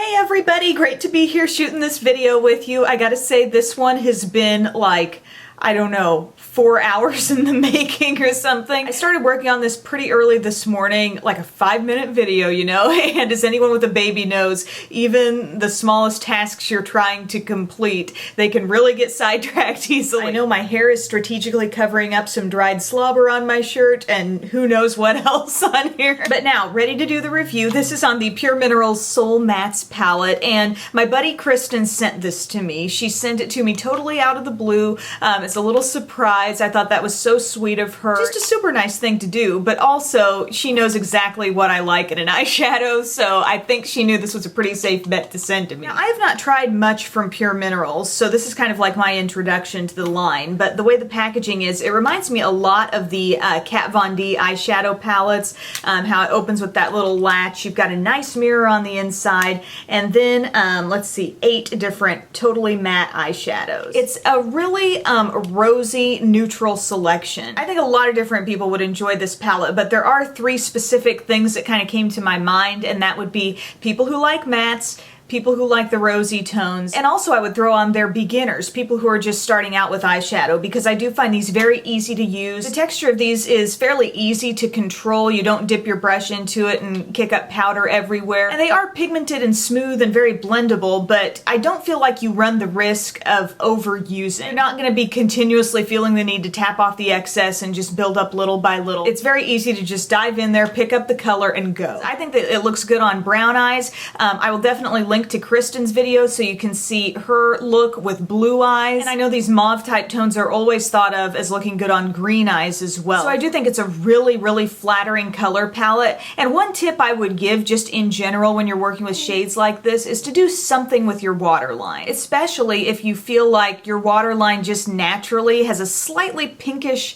Hey everybody, great to be here shooting this video with you. I gotta say this one has been like, I don't know, 4 hours in the making or something. I started working on this pretty early this morning, like a 5-minute video, you know, and as anyone with a baby knows, even the smallest tasks you're trying to complete, they can really get sidetracked easily. I know my hair is strategically covering up some dried slobber on my shirt and who knows what else on here. But now, ready to do the review. This is on the Pure Minerals Soul Mattes palette, and my buddy Kristin sent this to me. She sent it to me totally out of the blue. It's a little surprise. I thought that was so sweet of her. Just a super nice thing to do, but also she knows exactly what I like in an eyeshadow, so I think she knew this was a pretty safe bet to send to me. Now, I have not tried much from Pure Minerals, so this is kind of like my introduction to the line, but the way the packaging is, it reminds me a lot of the Kat Von D eyeshadow palettes, how it opens with that little latch. You've got a nice mirror on the inside, and then, let's see, 8 different totally matte eyeshadows. It's a really rosy, neutral selection. I think a lot of different people would enjoy this palette, but there are 3 specific things that kind of came to my mind, and that would be people who like mattes, people who like the rosy tones, and also I would throw on their beginners, people who are just starting out with eyeshadow, because I do find these very easy to use. The texture of these is fairly easy to control. You don't dip your brush into it and kick up powder everywhere. And they are pigmented and smooth and very blendable, but I don't feel like you run the risk of overusing. You're not going to be continuously feeling the need to tap off the excess and just build up little by little. It's very easy to just dive in there, pick up the color, and go. I think that it looks good on brown eyes. I will definitely link to Kristin's video so you can see her look with blue eyes. And I know these mauve type tones are always thought of as looking good on green eyes as well. So I do think it's a really, really flattering color palette. And one tip I would give just in general when you're working with shades like this is to do something with your waterline, especially if you feel like your waterline just naturally has a slightly pinkish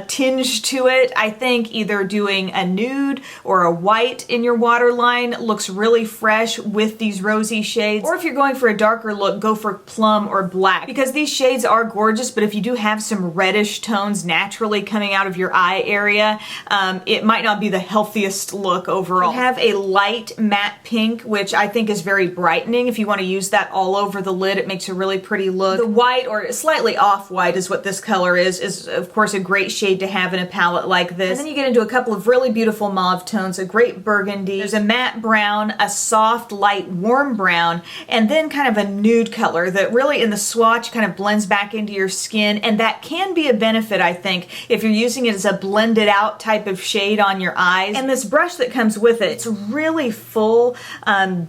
tinge to it. I think either doing a nude or a white in your waterline looks really fresh with these rosy shades, or if you're going for a darker look, go for plum or black, because these shades are gorgeous, but if you do have some reddish tones naturally coming out of your eye area, it might not be the healthiest look overall. You have a light matte pink, which I think is very brightening. If you want to use that all over the lid, it makes a really pretty look. The white, or slightly off-white is what this color is of course a great shade to have in a palette like this. And then you get into a couple of really beautiful mauve tones, a great burgundy, there's a matte brown, a soft, light, warm brown, and then kind of a nude color that really in the swatch kind of blends back into your skin, and that can be a benefit, I think, if you're using it as a blended out type of shade on your eyes. And this brush that comes with it, it's really full,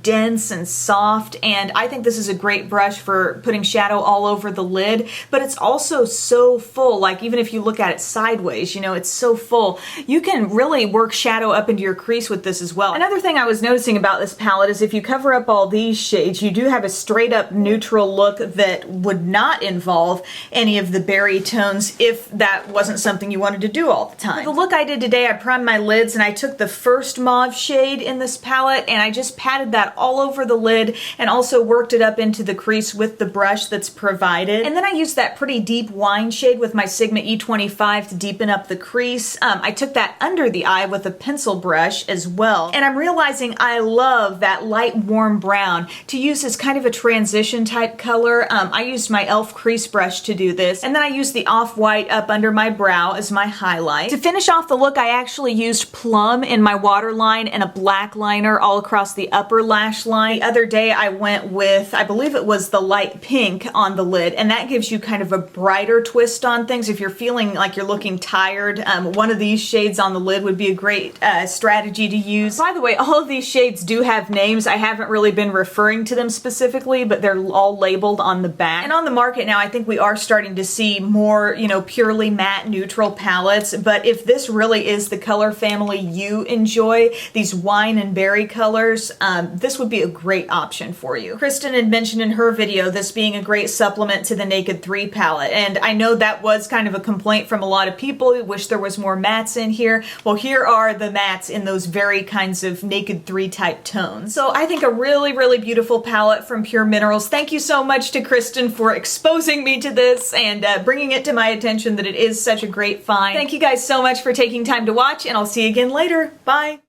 dense and soft, and I think this is a great brush for putting shadow all over the lid, but it's also so full, like even if you look at it sideways, you know, it's so full. You can really work shadow up into your crease with this as well. Another thing I was noticing about this palette is if you cover up all these shades, you do have a straight up neutral look that would not involve any of the berry tones if that wasn't something you wanted to do all the time. For the look I did today, I primed my lids and I took the first mauve shade in this palette and I just patted that all over the lid and also worked it up into the crease with the brush that's provided. And then I used that pretty deep wine shade with my Sigma E25 to deepen up the crease. I took that under the eye with a pencil brush as well. And I'm realizing I love that light warm brown to use as kind of a transition type color. I used my e.l.f. crease brush to do this, and then I used the off-white up under my brow as my highlight. To finish off the look, I actually used plum in my waterline and a black liner all across the upper lash line. The other day I went with, I believe it was the light pink on the lid, and that gives you kind of a brighter twist on things. If you're feeling like you're looking tired, one of these shades on the lid would be a great strategy to use. By the way, all of these shades do have names. I haven't really been referring to them specifically, but they're all labeled on the back. And on the market now, I think we are starting to see more, you know, purely matte neutral palettes, but if this really is the color family you enjoy, these wine and berry colors, this would be a great option for you. Kristin had mentioned in her video this being a great supplement to the Naked 3 palette, and I know that was kind of a complaint from a lot of people who wish there was more mattes in here. Well, here are the mattes in those very kinds of Naked 3 type tones. So I think a really, really beautiful palette from Pure Minerals. Thank you so much to Kristin for exposing me to this and bringing it to my attention that it is such a great find. Thank you guys so much for taking time to watch, and I'll see you again later. Bye!